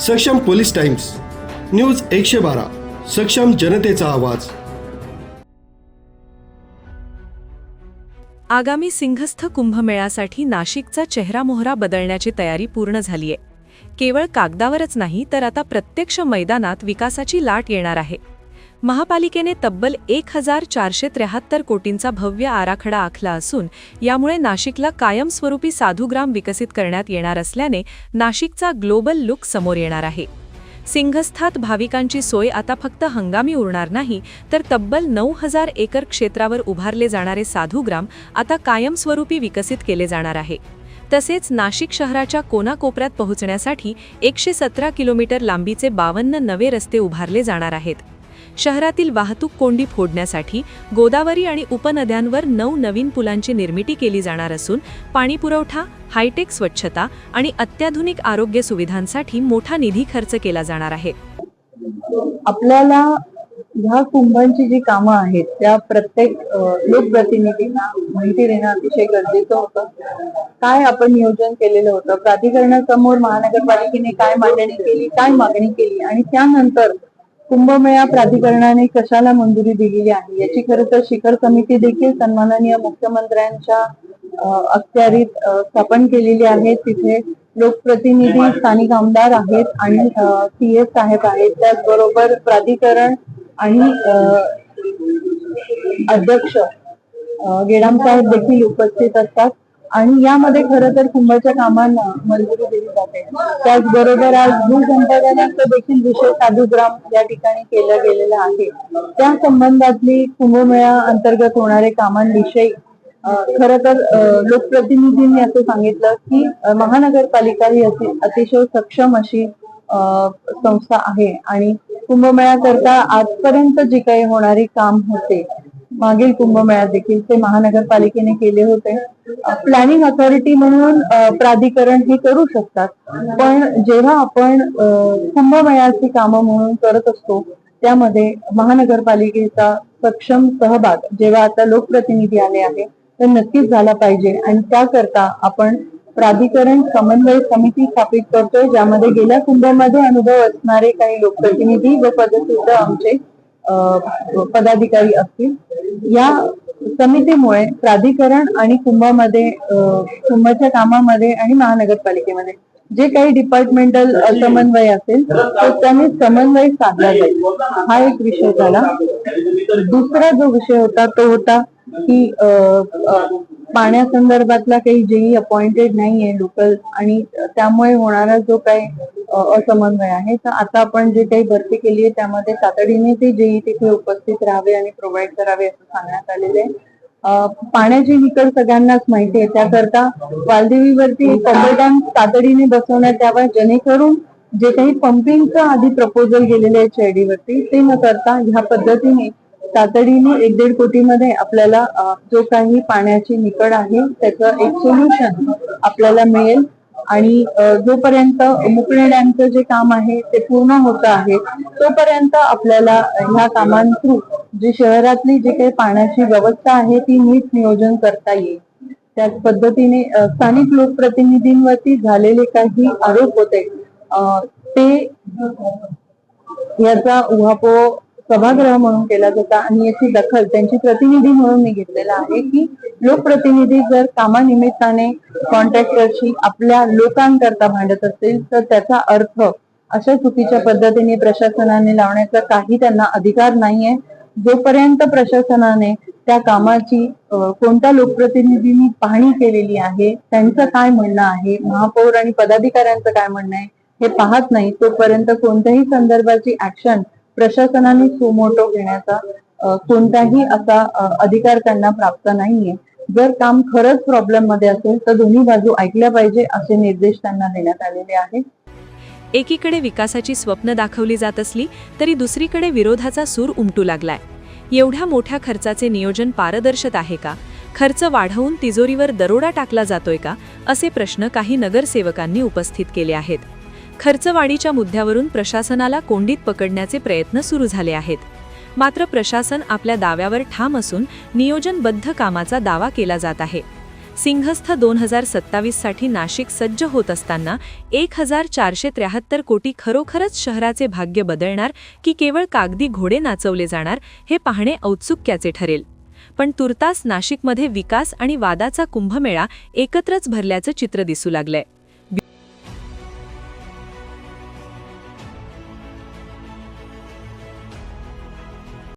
सक्षम police times, news 112, सक्षम जनतेचा आवाज. आगामी सिंहस्थ कुंभमेळ्यासाठी नाशिकचा चेहरामोहरा बदलण्याची तयारी पूर्ण झालीय. केवळ कागदावरच नाही तर आता प्रत्यक्ष मैदानात विकासाची लाट येणार आहे. महापालिकेने तब्बल 1473 कोटींचा भव्य आराखडा आखला असून यामुळे नाशिकला कायमस्वरूपी साधूग्राम विकसित करण्यात येणार असल्याने नाशिकचा ग्लोबल लुक समोर येणार आहे. सिंहस्थात भाविकांची सोय आता फक्त हंगामी उरणार नाही तर तब्बल 9000 एकर क्षेत्रावर उभारले जाणारे साधूग्राम आता कायमस्वरूपी विकसित केले जाणार आहे. तसेच नाशिक शहराच्या कोनाकोपऱ्यात पोहोचण्यासाठी 117 किलोमीटर लांबीचे 52 नवे रस्ते उभारले जाणार आहेत. शहरातील वाहतूक कोंडी फोडण्यासाठी गोदावरी आणि उपनद्यांवर 9 नवीन पुलांची निर्मिती केली जाणार असून पाणीपुरवठा, हायटेक स्वच्छता आणि अत्याधुनिक आरोग्य सुविधांसाठी मोठा निधी खर्च केला जाणार आहे. आपल्याला ह्या कुंभांची जी कामं आहेत त्या प्रत्येक लोकप्रतिनिधींना माहिती देणं अतिशय गरजेचं होतं. काय आपण नियोजन केलेलं होतं, प्राधिकरणासमोर महानगरपालिकेने काय मांडणी केली, काय मागणी केली आणि त्यानंतर कुंभमेळा प्राधिकरणाने कशाला मंजुरी दिलेली आहे याची खरं तर शिखर समिती देखील सन्माननीय मुख्यमंत्र्यांच्या अखत्यारीत स्थापन केलेली आहे. तिथे लोकप्रतिनिधी, स्थानिक आमदार आहेत आणि CS साहेब आहेत. त्याचबरोबर प्राधिकरण आणि अध्यक्ष गेडाम साहेब देखील उपस्थित असतात आणि यामध्ये खरं तर कुंभाच्या कामांना मंजुरी दिली जाते. त्याचबरोबर आज भूसंपादनाचा देखील विषय साधूग्राम या ठिकाणी केला गेलेला आहे. त्या संबंधातली कुंभमेळा अंतर्गत होणारे कामांविषयी खरं तर लोकप्रतिनिधींनी असं सांगितलं की महानगरपालिका ही अतिशय सक्षम अशी संस्था आहे आणि कुंभमेळा करता आजपर्यंत जे काही होणारे काम होते मागील कुंभमेळ्यात देखील ते महानगरपालिकेने केले होते. प्लॅनिंग अथॉरिटी म्हणून प्राधिकरण हे करू शकतात, पण जेव्हा आपण कुंभमेळ्याची कामं म्हणून करत असतो त्यामध्ये महानगरपालिकेचा सक्षम सहभाग जेव्हा आता लोकप्रतिनिधी आले आहे तर नक्कीच झाला पाहिजे आणि त्याकरता आपण प्राधिकरण समन्वय समिती स्थापित करतोय, ज्यामध्ये गेल्या कुंभमध्ये अनुभव असणारे काही लोकप्रतिनिधी व पदसिद्ध आमचे पदाधिकारी असतील. या समितीमुळे प्राधिकरण आणि कुंभाच्या कामामध्ये आणि महानगरपालिकेमध्ये जे काही डिपार्टमेंटल समन्वय असेल तर त्यांनी समन्वय साधला जाईल. हा एक विषय झाला. दुसरा जो विषय होता तो होता की पाण्यासंदर्भातला काही जेई अपॉइंटेड नाहीये लोकल आणि त्यामुळे होणारा जो काही असमन्वय आहे तर आता आपण जे काही भरती केली आहे त्यामध्ये तातडीने ते जेई तिथे उपस्थित राहावे आणि प्रोव्हाइड करावे असं सांगण्यात आलेले आहे. पाण्याची निकड सगळ्यांनाच माहिती आहे, त्याकरता वालदेवीवरती पंप डॅम तातडीने बसवण्यात यावा जेणेकरून जे काही पंपिंगचं आधी प्रपोजल गेलेले आहे CID वरती ते न करता ह्या पद्धतीने तातडीने 1-1.5 कोटीमध्ये आपल्याला जो काही पाण्याची निकड आहे त्याचं एक सोल्युशन आपल्याला मिळेल आणि जोपर्यंत मुकणे डॅमचं जे काम आहे ते पूर्ण होत आहे तोपर्यंत आपल्याला ह्या कामांथ्रू जी शहरातली जी काही पाण्याची व्यवस्था आहे ती नीट नियोजन करता येईल. त्याच पद्धतीने स्थानिक लोकप्रतिनिधींवरती झालेले काही आरोप होते ते याचा उहापोह सभागृह म्हणून केला जाता आणि याची दखल त्यांची प्रतिनिधी म्हणून मी घेतलेला आहे की लोकप्रतिनिधी जर कामानिमित्ताने कॉन्ट्रॅक्टरशी आपल्या लोकांकरता भांडत असतील तर त्याचा अर्थ अशा चुकीच्या पद्धतीने प्रशासनाने लावण्याचा काही त्यांना अधिकार नाहीये. जोपर्यंत प्रशासनाने त्या कामाची कोणत्या लोकप्रतिनिधींनी पाहणी केलेली आहे, त्यांचं काय म्हणणं आहे, महापौर आणि पदाधिकाऱ्यांचं काय म्हणणं आहे हे पाहत नाही तोपर्यंत कोणत्याही संदर्भाची ऍक्शन प्रशासनाने सुमोटो घेण्याचा कोणताही असा अधिकार त्यांना प्राप्त नाहीये. जर काम खरंच प्रॉब्लेम मध्ये असेल तर दोन्ही बाजू ऐकल्या पाहिजे असे निर्देश त्यांना देण्यात आलेले आहेत. एकीकडे विकासाची स्वप्न दाखवली जात असली तरी दुसरीकडे विरोधाचा सूर उमटू लागलाय. एवढ्या मोठ्या खर्चाचे नियोजन पारदर्शक आहे का? खर्च वाढवून तिजोरीवर दरोडा टाकला जातोय का? असे प्रश्न काही नगरसेवकांनी उपस्थित केले आहेत. खर्चवाढीच्या मुद्द्यावरून प्रशासनाला कोंडीत पकडण्याचे प्रयत्न सुरू झाले आहेत. मात्र प्रशासन आपल्या दाव्यावर ठाम असून नियोजनबद्ध कामाचा दावा केला जात आहे. सिंहस्थ 2027 साठी नाशिक सज्ज होत असताना 1473 कोटी खरोखरच शहराचे भाग्य बदलणार की केवळ कागदी घोडे नाचवले जाणार हे पाहणे औत्सुक्याचे ठरेल. पण तुर्तास नाशिकमध्ये विकास आणि वादाचा कुंभमेळा एकत्रच भरल्याचं चित्र दिसू लागलंय.